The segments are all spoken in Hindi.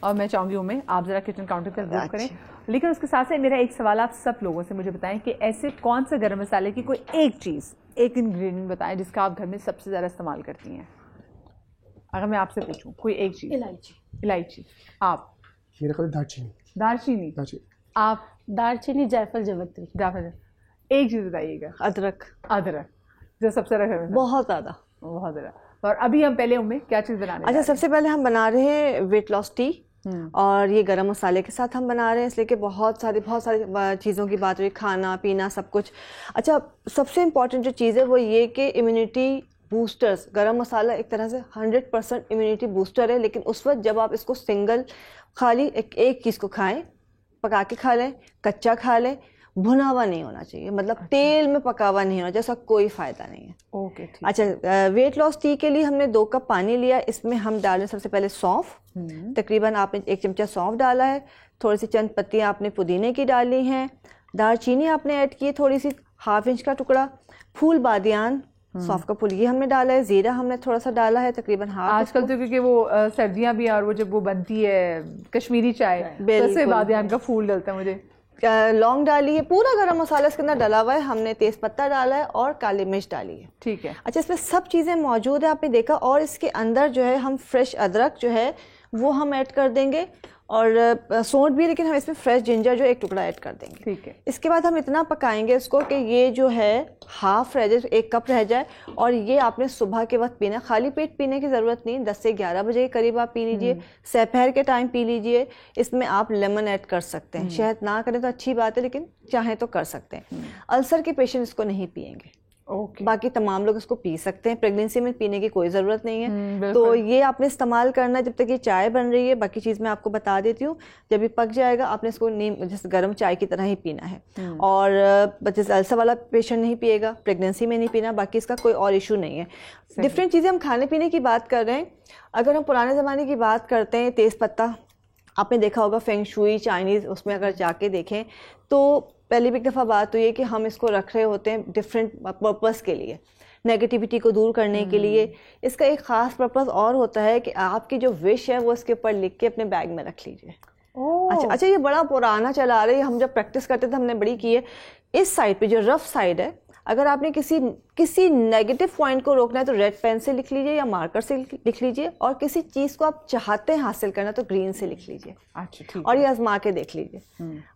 और मैं चाहूँगी उम्मीद आप ज़रा किचन काउंटर पर बुक करें। लेकिन उसके साथ साथ मेरा एक सवाल आप सब लोगों से मुझे बताएं कि ऐसे कौन से गरम मसाले की कोई एक चीज़, एक इंग्रेडिएंट बताएं जिसका आप घर में सबसे ज़्यादा इस्तेमाल करती हैं। अगर मैं आपसे पूछूं कोई एक चीज़। इलायची। आप? दालचीनी। आप? दालचीनी, जायफल, जावित्री। एक चीज़ बताइएगा। अदरक जो सबसे ज़्यादा बहुत ज़्यादा। और अभी हम पहले उम्मीद क्या चीज़ बना रहे हैं? अच्छा, सबसे पहले हम बना रहे हैं वेट लॉस टी, और ये गरम मसाले के साथ हम बना रहे हैं, इसलिए कि बहुत सारी चीज़ों की बात हुई, खाना पीना सब कुछ। अच्छा, सबसे इम्पॉर्टेंट जो चीज़ है वो ये कि इम्यूनिटी बूस्टर्स, गरम मसाला एक तरह से 100% इम्यूनिटी बूस्टर है। लेकिन उस वक्त जब आप इसको सिंगल खाली एक चीज़ को खाएं, पका के खा लें, कच्चा खा लें, भुना हुआ नहीं होना चाहिए, मतलब तेल में पका हुआ नहीं होना, जैसा कोई फ़ायदा नहीं है। ओके, ठीक। अच्छा, वेट लॉस टी के लिए हमने 2 कप पानी लिया, इसमें हम डालें सबसे पहले सौंफ। तकरीबन आपने 1 चमचा सौंफ डाला है, थोड़ी सी चंद पत्तियाँ आपने पुदीने की डाली हैं, दालचीनी आपने ऐड की है थोड़ी सी, 1/2 इंच का टुकड़ा, फूल बादियान, सौंफ का फूल ये हमने डाला है, ज़ीरा हमने थोड़ा सा डाला है तकरीबन 1/2। आजकल तो क्योंकि वो सर्दियाँ भी और वो जब वो बनती है कश्मीरी चाय, तो बादियान का फूल डलता है। मुझे लौंग डाली है, पूरा गरम मसाला इसके अंदर डला हुआ है, हमने तेज पत्ता डाला है और काली मिर्च डाली है। ठीक है। अच्छा, इसमें सब चीज़ें मौजूद है, आपने देखा। और इसके अंदर जो है हम फ्रेश अदरक जो है वो हम ऐड कर देंगे, और सौंठ भी, लेकिन हम इसमें फ्रेश जिंजर जो 1 टुकड़ा ऐड कर देंगे। ठीक है। इसके बाद हम इतना पकाएंगे इसको कि ये जो है हाफ रह जाए, 1 कप रह जाए। और ये आपने सुबह के वक्त पीना, खाली पेट पीने की ज़रूरत नहीं, 10 से 11 बजे के करीब आप पी लीजिए, दोपहर के टाइम पी लीजिए। इसमें आप लेमन ऐड कर सकते हैं, शहद ना करें तो अच्छी बात है, लेकिन चाहें तो कर सकते हैं। अल्सर के पेशेंट इसको नहीं पियेंगे। बाकी तमाम लोग इसको पी सकते हैं, प्रेगनेंसी में पीने की कोई ज़रूरत नहीं है। तो ये आपने इस्तेमाल करना है जब तक ये चाय बन रही है। बाकी चीज़ मैं आपको बता देती हूँ, जब ये पक जाएगा आपने इसको जैसे गर्म चाय की तरह ही पीना है। और जैसे अल्सर वाला पेशेंट नहीं पिएगा, प्रेगनेंसी में नहीं पीना, बाकी इसका कोई और इशू नहीं है। डिफरेंट चीज़ें, हम खाने पीने की बात कर रहे हैं। अगर हम पुराने ज़माने की बात करते हैं, तेज़ पत्ता आपने देखा होगा, फेंग शुई चाइनीज़, उसमें अगर जाके देखें तो पहली भी एक दफ़ा बात हुई है कि हम इसको रख रहे होते हैं डिफरेंट पर्पस के लिए, नेगेटिविटी को दूर करने के लिए। इसका एक ख़ास पर्पस और होता है कि आपकी जो विश है वो इसके ऊपर लिख के अपने बैग में रख लीजिए। अच्छा, ये बड़ा पुराना चला आ रहा है, हम जब प्रैक्टिस करते थे हमने बड़ी की है। इस साइड पे जो रफ साइड है, अगर आपने किसी नेगेटिव पॉइंट को रोकना है तो रेड पेन से लिख लीजिए या मार्कर से लिख लीजिए, और किसी चीज़ को आप चाहते हैं हासिल करना तो ग्रीन से लिख लीजिए। अच्छा, और ये आजमा के देख लीजिए,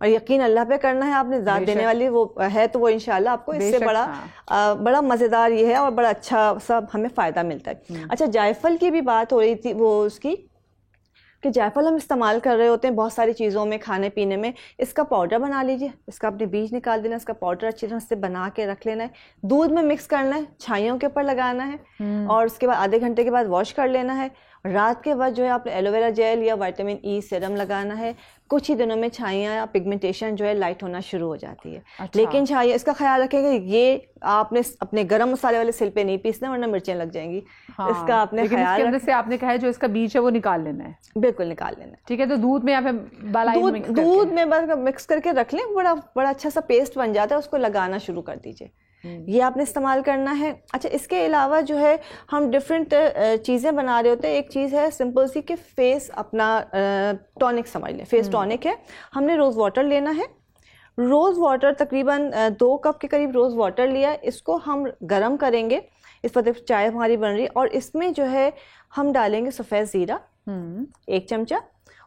और यकीन अल्लाह पे करना है। आपने ज़ात देने वाली वो है तो वो इंशाल्लाह आपको इससे बड़ा मज़ेदार ये है और बड़ा अच्छा सब हमें फ़ायदा मिलता है। अच्छा, जायफल की भी बात हो रही थी, वो उसकी कि जायफल हम इस्तेमाल कर रहे होते हैं बहुत सारी चीज़ों में, खाने पीने में। इसका पाउडर बना लीजिए, इसका अपने बीज निकाल देना, इसका पाउडर अच्छी तरह से बना के रख लेना है, दूध में मिक्स करना है, छाइयों के ऊपर लगाना है, और उसके बाद आधे घंटे के बाद वॉश कर लेना है। रात के वक्त जो है आपने एलोवेरा जेल या विटामिन ई सीरम लगाना है। कुछ ही दिनों में छाइयाँ या पिगमेंटेशन जो है लाइट होना शुरू हो जाती है। अच्छा। लेकिन छाइयाँ, इसका ख्याल रखेंगे, ये आपने अपने गरम मसाले वाले सिल पे नहीं पीसना, वरना मिर्चें लग जाएंगी। हाँ, इसका आपने ख्याल रखना। से आपने कहा है जो इसका बीज है वो निकाल लेना है। बिल्कुल निकाल लेना है। ठीक है, तो दूध में या फिर दूध में बस मिक्स करके रख लें, बड़ा अच्छा सा पेस्ट बन जाता है, उसको लगाना शुरू कर दीजिए। ये आपने इस्तेमाल करना है। अच्छा, इसके अलावा जो है हम डिफरेंट चीज़ें बना रहे होते हैं। एक चीज़ है सिंपल सी कि फेस अपना टॉनिक समझ लें, फेस टॉनिक है। हमने रोज़ वाटर लेना है, रोज़ वाटर तकरीबन 2 कप के करीब रोज़ वाटर लिया। इसको हम गर्म करेंगे, इस वक्त चाय हमारी बन रही है, और इसमें जो है हम डालेंगे सफ़ेद ज़ीरा 1 चमचा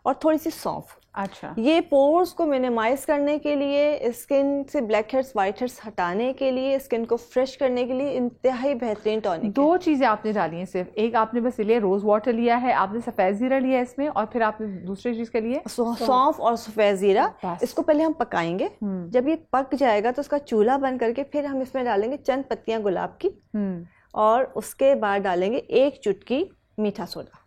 और थोड़ी सी सौंफ। अच्छा, ये पोर्स को मिनिमाइज करने के लिए, स्किन से ब्लैक हेड्स वाइट हेड्स हटाने के लिए, स्किन को फ्रेश करने के लिए इंतहाई बेहतरीन टॉनिक। 2 चीज़ें आपने डाली हैं सिर्फ, एक आपने बस लिए रोज़ वाटर लिया है, आपने सफ़ेद ज़ीरा लिया है इसमें, और फिर आपने दूसरी चीज़ के लिए सौंफ और सफ़ेद ज़ीरा। इसको पहले हम पकाएंगे, जब ये पक जाएगा तो उसका चूल्हा बंद करके फिर हम इसमें डालेंगे चंद पत्तियां गुलाब की, और उसके बाद डालेंगे 1 चुटकी मीठा सोडा।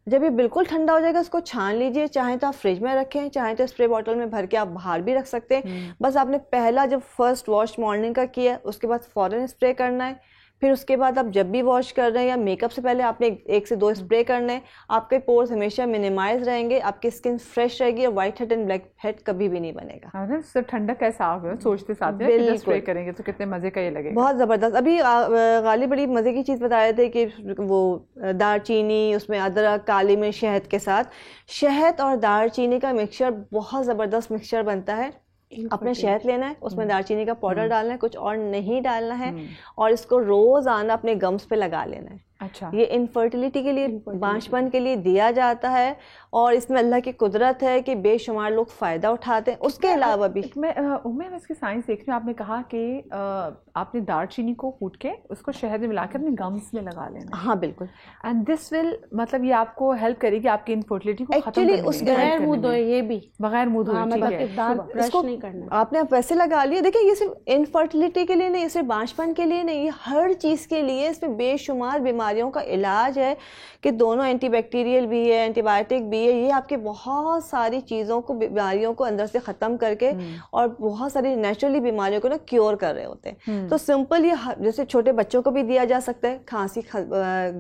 जब ये बिल्कुल ठंडा हो जाएगा उसको छान लीजिए, चाहे तो आप फ्रिज में रखें, चाहे तो स्प्रे बॉटल में भर के आप बाहर भी रख सकते हैं। बस आपने पहला जब फर्स्ट वॉश मॉर्निंग का किया, उसके बाद फ़ौरन स्प्रे करना है, फिर उसके बाद आप जब भी वॉश कर रहे हैं या मेकअप से पहले आपने 1 से 2 स्प्रे करने हैं, आपके पोर्स हमेशा मिनिमाइज रहेंगे, आपकी स्किन फ्रेश रहेगी और white head and black head कभी भी नहीं बनेगा। सर ठंडक कैसा आ गया सोचते साथ में स्प्रे करेंगे तो कितने मजे का ये लगेगा। बहुत ज़बरदस्त। अभी गाली बड़ी मज़े की चीज़ बता रहे थे कि वो दालचीनी, उसमें अदरक, काली मिर्च, शहद के साथ, शहद और दालचीनी का मिक्सचर बहुत ज़बरदस्त मिक्सचर बनता है। अपने शहद लेना है, उसमें दालचीनी का पाउडर डालना है, कुछ और नहीं डालना है, और इसको रोज़ाना अपने गम्स पे लगा लेना है। अच्छा, ये इनफर्टिलिटी के लिए, बांझपन के लिए दिया जाता है, और इसमें अल्लाह की कुदरत है कि बेशुमार लोग फ़ायदा उठाते हैं। उसके अलावा भी मैं इसकी साइंस देख रही हूँ, आपने कहा कि आपने दालचीनी को कूट के उसको शहद में मिलाकर अपने गम्स में लगा लेना। हाँ बिल्कुल, एंड दिस विल, मतलब ये आपको हेल्प करेगी आपकी इनफर्टिलिटी को खत्म करने में। बगैर मुंह धोए, ये भी बगैर मुंह धोए, इसको नहीं करना। आपने वैसे लगा लिया। देखिए, ये सिर्फ इनफर्टिलिटी के लिए नहीं, ये सिर्फ बांझपन के लिए नहीं, ये हर चीज़ के लिए। इसमें बेशुमार बीमारियों का इलाज है कि दोनों एंटीबैक्टीरियल भी है, एंटीबायोटिक भी है। ये आपके बहुत सारी चीज़ों को, बीमारियों को अंदर से ख़त्म करके और बहुत सारी नेचुरली बीमारियों को ना क्योर कर रहे होते हैं। तो सिंपल ये जैसे छोटे बच्चों को भी दिया जा सकता है, खांसी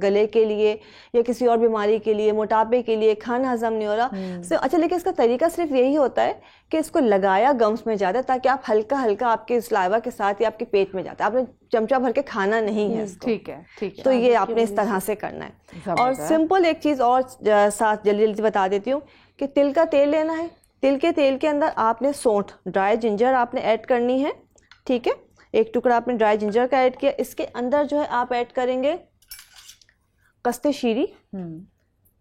गले के लिए या किसी और बीमारी के लिए, मोटापे के लिए, खाना हजम नहीं हो रहा। अच्छा, लेकिन इसका तरीका सिर्फ यही होता है कि इसको लगाया गम्स में जाता है, ताकि आप हल्का हल्का आपके सलाइवा के साथ या आपके पेट में जाता है। आपने चमचा भर के खाना नहीं है इसको। ठीक है, ठीक है। तो ये आपने इस तरह से करना है। और सिंपल एक चीज़ और साथ जल्दी जल्दी बता देती हूँ कि तिल का तेल लेना है। तिल के तेल के अंदर आपने सौंठ, ड्राई जिंजर आपने ऐड करनी है। ठीक है, एक टुकड़ा आपने ड्राई जिंजर का ऐड किया। इसके अंदर जो है आप ऐड करेंगे कस्ते शीरी,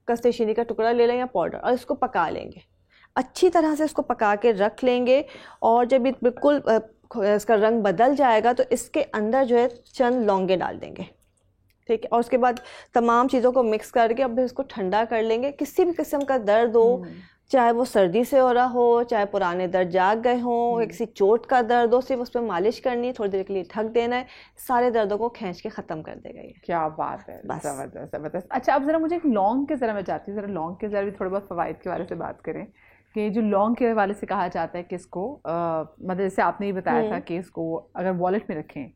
कस्ते शीरी का टुकड़ा ले लें या पाउडर, और इसको पका लेंगे अच्छी तरह से। इसको पका के रख लेंगे, और जब ये बिल्कुल इसका रंग बदल जाएगा तो इसके अंदर जो है चंद लौंगे डाल देंगे। ठीक है, और उसके बाद तमाम चीज़ों को मिक्स करके अब इसको ठंडा कर लेंगे। किसी भी किस्म का दर्द हो, चाहे वो सर्दी से हो रहा हो, चाहे पुराने दर्द जाग गए हों, या किसी चोट का दर्द हो, सिर्फ उस पर मालिश करनी है, थोड़ी देर के लिए ढक देना है, सारे दर्दों को खींच के ख़त्म कर देगा ये। क्या बात है, ज़बरदस्त ज़बरदस्त। अच्छा, अब ज़रा मुझे एक लौंग के ज़रा मैं चाहती हूँ, ज़रा लौंग के ज़रा भी थोड़े बहुत फ़वाइद के बारे से बात करें कि जो लौंग के हवाले से कहा जाता है कि इसको मतलब जैसे आपने ही बताया था कि इसको अगर वॉलेट में रखें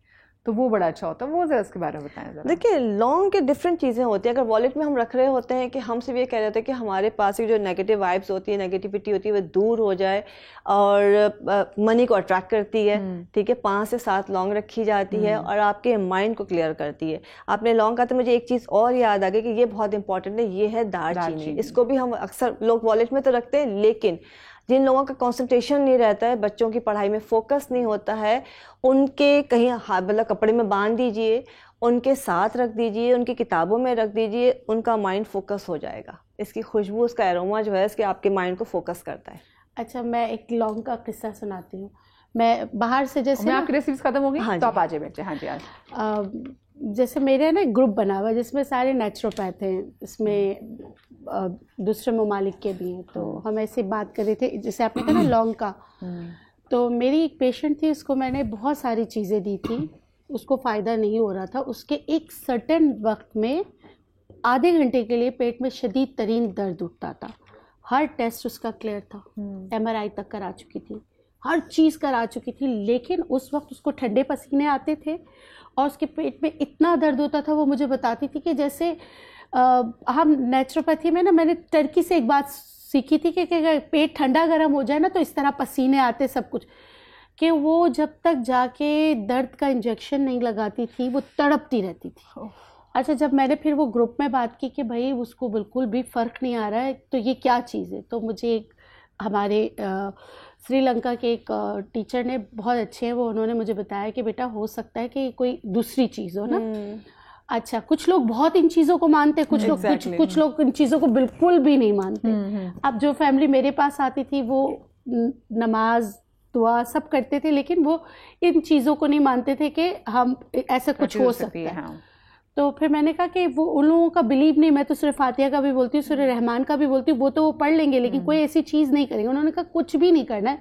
तो वो बड़ा अच्छा होता है, वो ज़रा इसके बारे में बताएं ज़रा। देखिए, लौंग के डिफरेंट चीज़ें होती हैं। अगर वॉलेट में हम रख रहे होते हैं कि हम सिर्फ ये कह रहे होते हैं कि हमारे पास जो नेगेटिव वाइब्स होती है, नेगेटिविटी होती है, वो दूर हो जाए, और मनी को अट्रैक्ट करती है। ठीक है, 5 से 7 लौंग रखी जाती है और आपके माइंड को क्लियर करती है। आपने लौंग कहा तो मुझे एक चीज़ और याद आ गई कि ये बहुत इंपॉर्टेंट है, ये है दालचीनी। इसको भी हम अक्सर लोग वॉलेट में तो रखते हैं, लेकिन जिन लोगों का कंसंट्रेशन नहीं रहता है, बच्चों की पढ़ाई में फोकस नहीं होता है, उनके कहीं मतलब कपड़े में बांध दीजिए, उनके साथ रख दीजिए, उनकी किताबों में रख दीजिए, उनका माइंड फोकस हो जाएगा। इसकी खुशबू, उसका एरोमा जो है इसके आपके माइंड को फोकस करता है। अच्छा, मैं एक लौंग का किस्सा सुनाती हूँ। मैं बाहर से, जैसे आपकी रेसिपीज खत्म हो गई, हाँ तो आप आ जाए बेटे। हाँ जी, आज जैसे मेरे ना ग्रुप बना हुआ है जिसमें सारे नेचुरोपैथ हैं, इसमें दूसरे ममालिक के भी हैं। तो हम ऐसे बात कर रहे थे, जैसे आपने कहा ना लौंग का, तो मेरी एक पेशेंट थी, उसको मैंने बहुत सारी चीज़ें दी थी, उसको फ़ायदा नहीं हो रहा था। उसके एक सर्टेन वक्त में आधे घंटे के लिए पेट में शदीद तरीन दर्द उठता था। हर टेस्ट उसका क्लियर था, MRI तक करा चुकी थी, हर चीज़ करा चुकी थी, लेकिन उस वक्त उसको ठंडे पसीने आते थे और उसके पेट में इतना दर्द होता था। वो मुझे बताती थी कि जैसे हम नेचुरोपैथी में ना, मैंने टर्की से एक बात सीखी थी कि पेट ठंडा गर्म हो जाए ना तो इस तरह पसीने आते सब कुछ, कि वो जब तक जाके दर्द का इंजेक्शन नहीं लगाती थी वो तड़पती रहती थी। अच्छा, जब मैंने फिर वो ग्रुप में बात की कि भाई उसको बिल्कुल भी फ़र्क नहीं आ रहा है, तो ये क्या चीज़ है, तो मुझे एक हमारे श्रीलंका के एक टीचर ने, बहुत अच्छे हैं वो, उन्होंने मुझे बताया कि बेटा हो सकता है कि कोई दूसरी चीज़ हो ना। अच्छा, कुछ लोग बहुत इन चीज़ों को मानते हैं, कुछ लोग कुछ लोग इन चीज़ों को बिल्कुल भी नहीं मानते। अब जो फैमिली मेरे पास आती थी वो नमाज दुआ सब करते थे, लेकिन वो इन चीज़ों को नहीं मानते थे कि हम ऐसा कुछ हो सकता है। हाँ। तो फिर मैंने कहा कि वो उन लोगों का बिलीव नहीं, मैं तो सूरह फातिहा का भी बोलती हूँ, सूरह रहमान का भी बोलती हूँ, वो तो वो पढ़ लेंगे लेकिन कोई ऐसी चीज़ नहीं करेंगे। उन्होंने कहा कुछ भी नहीं करना है,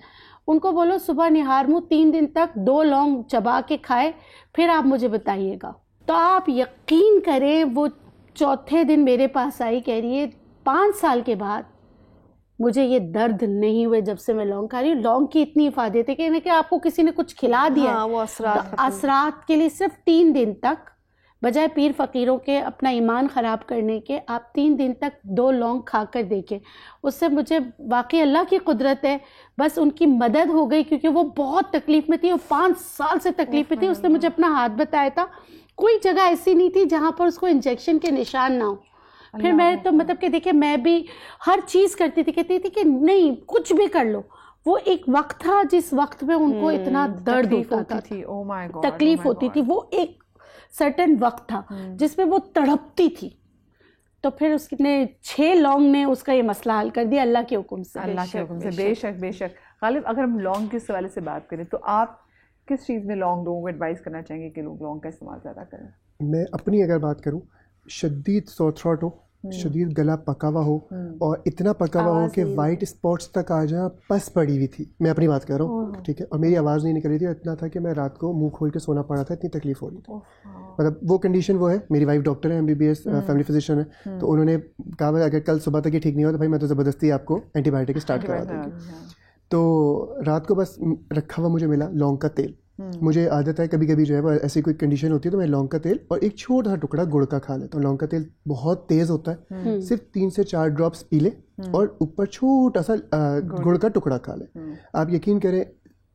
उनको बोलो सुबह निहार मुँह 3 दिन तक 2 लौंग चबा के खाए, फिर आप मुझे बताइएगा। तो आप यकीन करें, वो चौथे दिन मेरे पास आई, कह रही है 5 साल के बाद मुझे ये दर्द नहीं हुए जब से मैं लौंग खा रही हूँ। लौंग की इतनी इफादत है कि आपको किसी ने कुछ खिला दिया, हाँ, वो असरात के लिए सिर्फ 3 दिन तक बजाय पीर फ़कीरों के अपना ईमान ख़राब करने के, आप 3 दिन तक 2 लौंग खा कर देखें। उससे मुझे वाकई अल्लाह की कुदरत है, बस उनकी मदद हो गई, क्योंकि वो बहुत तकलीफ़ में थी और 5 साल से तकलीफ़ में थी। उसने मुझे अपना हाथ बताया था, कोई जगह ऐसी नहीं थी जहाँ पर उसको इंजेक्शन के निशान ना हो। फिर मैं तो मतलब कि देखिए, मैं भी हर चीज़ करती थी, कहती थी कि नहीं कुछ भी कर लो। वो एक वक्त था जिस वक्त में उनको इतना दर्द होता थी, ओह माय गॉड, तकलीफ होती थी, वो एक सर्टेन वक्त था जिसमें वो तड़पती थी। तो फिर उसने 6 लौंग ने उसका ये मसला हल कर दिया, अल्लाह के हुक्म से। अल्लाह के हुक्म से, बेशक बेशक। गालिब, अगर हम लौंग के हवाले से बात करें तो आप किस चीज़ में लौंग लोगों को एडवाइस करना चाहेंगे कि लोग लौंग का इस्तेमाल ज़्यादा करें? मैं अपनी अगर बात करूं, शदीद सोर थ्रोट हो, शदीद गला पका हुआ हो और इतना पका हुआ हो कि वाइट स्पॉट्स तक आ जाए, पस पड़ी हुई थी, मैं अपनी बात कर रहा हूँ, ठीक है, और मेरी आवाज़ नहीं निकल रही थी, इतना था कि मैं रात को मुंह खोल के सोना पड़ा था, इतनी तकलीफ हो रही थी। मतलब वो कंडीशन वो है। मेरी वाइफ डॉक्टर है, MBBS फैमिली फिजिशियन है, तो उन्होंने कहा अगर कल सुबह तक ये ठीक नहीं हो तो भाई मैं तो ज़बरदस्ती आपको एंटीबायोटिक स्टार्ट करा दूँगी। तो रात को बस रखा हुआ मुझे मिला लौंग का तेल। मुझे आदत है कभी कभी जो है वो ऐसी कोई कंडीशन होती है तो मैं लौंग का तेल और एक छोटा सा टुकड़ा गुड़ का खा लेता हूँ। लौंग का तेल बहुत तेज़ होता है, सिर्फ 3 से 4 ड्रॉप्स पी ले और ऊपर छोटा सा गुड़ का टुकड़ा खा ले। आप यकीन करें,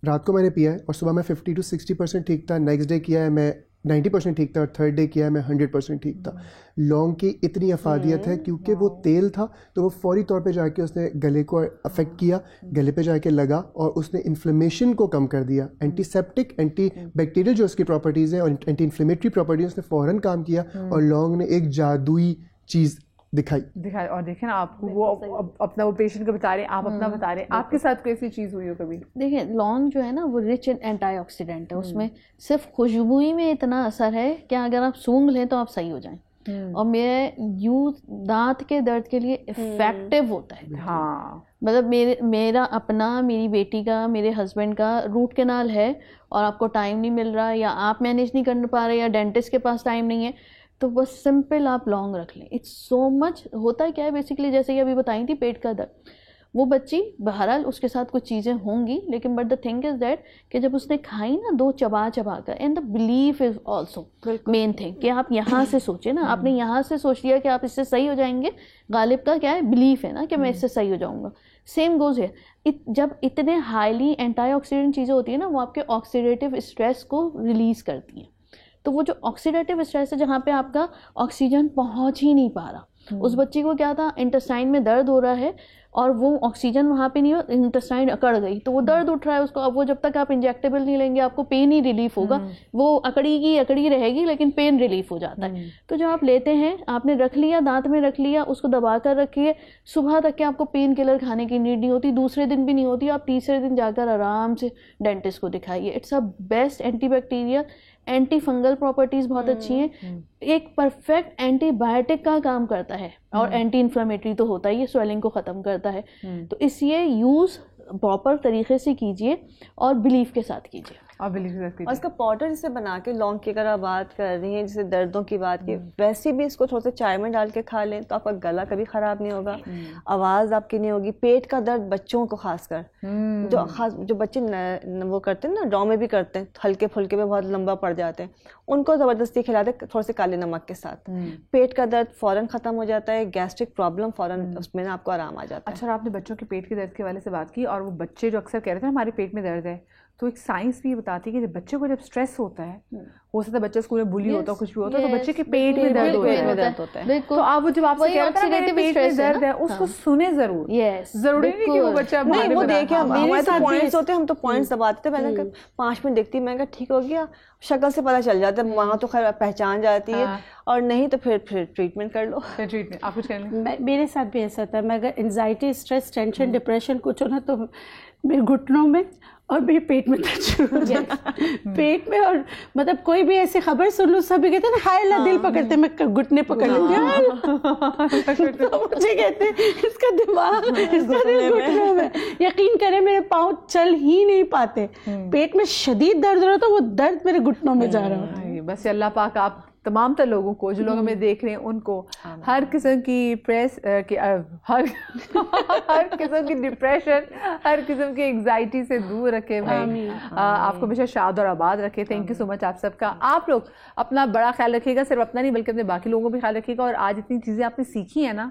रात को मैंने पिया है और सुबह मैं 50 to 60% ठीक था, नेक्स्ट डे किया है मैं 90% ठीक था और थर्ड डे किया है मैं 100% ठीक था। लौंग की इतनी अफादियत है क्योंकि वो तेल था तो वो फौरी तौर पे जाके उसने गले को अफेक्ट किया, गले पे जाके लगा और उसने इन्फ्लेमेशन को कम कर दिया। एंटीसेप्टिक, एंटी बैक्टीरियल जो उसकी प्रॉपर्टीज़ हैं और एंटी इन्फ्लेमेटरी प्रॉपर्टीज उसने फ़ौरन काम किया और लौंग ने एक जादुई चीज़ दिखाई। और देखें ना, आपको वो अपना वो पेशेंट को बता रहे हैं, आप अपना बता रहे हैं, आपके साथ कोई ऐसी चीज़ हुई हो कभी? देखिए, लौंग जो है ना वो रिच इन एंटीऑक्सीडेंट है, उसमें सिर्फ खुशबू ही में इतना असर है कि अगर आप सूंघ लें तो आप सही हो जाएं। और दांत के दर्द के लिए इफेक्टिव होता है। हाँ, मतलब मेरा अपना, मेरी बेटी का, मेरे हस्बैंड का रूट कैनाल है और आपको टाइम नहीं मिल रहा या आप मैनेज नहीं कर पा रहे या डेंटिस्ट के पास टाइम नहीं है, तो बस सिंपल आप लौंग रख लें। It's so much. होता क्या है बेसिकली, जैसे कि अभी बताई थी पेट का दर्द, वो बच्ची बहरहाल उसके साथ कुछ चीज़ें होंगी, लेकिन but the thing is that कि जब उसने खाई ना 2 चबा कर, and the belief is also main thing कि आप यहाँ से सोचिए ना, आपने यहाँ से सोच लिया कि आप इससे सही हो जाएंगे। गालिब का क्या है, बिलीफ है ना कि मैं इससे सही हो जाऊँगा। सेम गोज़ है, जब इतने हाईली एंटीऑक्सीडेंट चीज़ें होती है ना, वो आपके ऑक्सीडेटिव स्ट्रेस को रिलीज़ करती हैं। तो वो जो ऑक्सीडेटिव स्ट्रेस है, जहाँ पे आपका ऑक्सीजन पहुँच ही नहीं पा रहा, उस बच्ची को क्या था, इंटेस्टाइन में दर्द हो रहा है और वो ऑक्सीजन वहाँ पे नहीं हो, इंटेस्टाइन अकड़ गई, तो वो दर्द उठ रहा है उसको। अब वो जब तक आप इंजेक्टेबल नहीं लेंगे आपको पेन ही रिलीफ होगा, वो अकड़ी रहेगी लेकिन पेन रिलीफ हो जाता है। तो जो आप लेते हैं, आपने रख लिया, दांत में रख लिया, उसको दबा कर रखिए, सुबह तक के आपको पेन किलर खाने की नीड नहीं होती, दूसरे दिन भी नहीं होती, आप तीसरे दिन जाकर आराम से डेंटिस्ट को दिखाइए। It's a best antibacterial, anti fungal properties बहुत अच्छी हैं, एक परफेक्ट एंटीबायोटिक का काम करता है और एंटी इन्फ्लेमेटरी तो होता ही है, स्वेलिंग को ख़त्म करता है। तो इसलिए यूज़ प्रॉपर तरीके से कीजिए और बिलीफ के साथ कीजिए। और इसका पाउडर जिसे बना के, लौंग की अगर आप बात कर रही हैं, जैसे दर्दों की बात की, वैसे भी इसको थोड़ा सा चाय में डाल के खा लें तो आपका गला कभी ख़राब नहीं होगा, आवाज़ आपकी नहीं होगी। पेट का दर्द बच्चों को खासकर, जो बच्चे वो करते हैं ना, ड्रॉ में भी करते हैं, हल्के फुल्के में बहुत लंबा पड़ जाते हैं, उनको ज़बरदस्ती खिला दे थोड़े से काले नमक के साथ, पेट का दर्द फ़ौरन ख़त्म हो जाता है, गैस्ट्रिक प्रॉब्लम फ़ौरन उसमें आपको आराम आ जाता है। अच्छा, आपने बच्चों के पेट के दर्द के हवाले से बात की, और वो बच्चे जो अक्सर कह रहे थे हमारे पेट में दर्द है, तो एक साइंस भी बताती है कि जब बच्चे को जब स्ट्रेस होता है, हो सकता है बच्चा स्कूल में बुली होता है, कुछ भी होता है, तो बच्चे के पेट में दर्द होता है। तो आप जब आपसे कह रहे हैं पेट में दर्द है, उसको सुने जरूर। जरूरी नहीं कि वो बच्चा नहीं, वो देखे, हमारे तो पॉइंट्स होते हैं, हम तो पॉइंट्स दबाते थे, पहले 5 मिनट देखती, मैं ठीक हो गया, शक्ल से पता चल जाता है, वहाँ तो खैर पहचान जाती है, और नहीं तो फिर ट्रीटमेंट कर लो। ट्रीटमेंट आप कुछ करेंगे? मेरे साथ भी ऐसा था, मैं अगर एंजाइटी, स्ट्रेस, टेंशन, डिप्रेशन कुछ हो ना, तो मेरे घुटनों में और मेरे पेट में दर्द शुरू हो जाए। पेट में, और मतलब कोई भी ऐसी खबर सुन लो, सभी कहते हैं ना, हाय अल्लाह, दिल पकड़ते, मैं घुटने पकड़ लेती हूँ, तो मुझे कहते हैं इसका दिमाग, इसका दिल घुटनों में। यकीन करें मेरे पाँव चल ही नहीं पाते, पेट में शदीद दर्द हो रहा था, वो दर्द मेरे घुटनों में जा रहा है। बस अल्लाह पाक आप तमाम तर लोगों को जो लोग हमें देख रहे हैं उनको हर किस्म की हर किस्म की डिप्रेशन, हर किस्म की एंग्जाइटी से दूर रखे भाई। आपको हमेशा शाद और आबाद रखे। थैंक यू सो मच आप सबका। आप लोग अपना बड़ा ख्याल रखिएगा, सिर्फ अपना नहीं बल्कि अपने बाकी लोगों का भी ख्याल रखिएगा। और आज इतनी चीज़ें आपने सीखी हैं ना,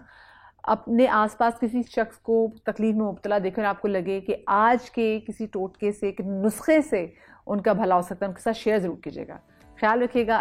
अपने आसपास किसी शख्स को तकलीफ में मुब्तला देखकर आपको लगे कि आज के किसी टोटके से, नुस्खे से उनका भला हो सकता है, उनके साथ शेयर ज़रूर कीजिएगा। ख्याल रखिएगा।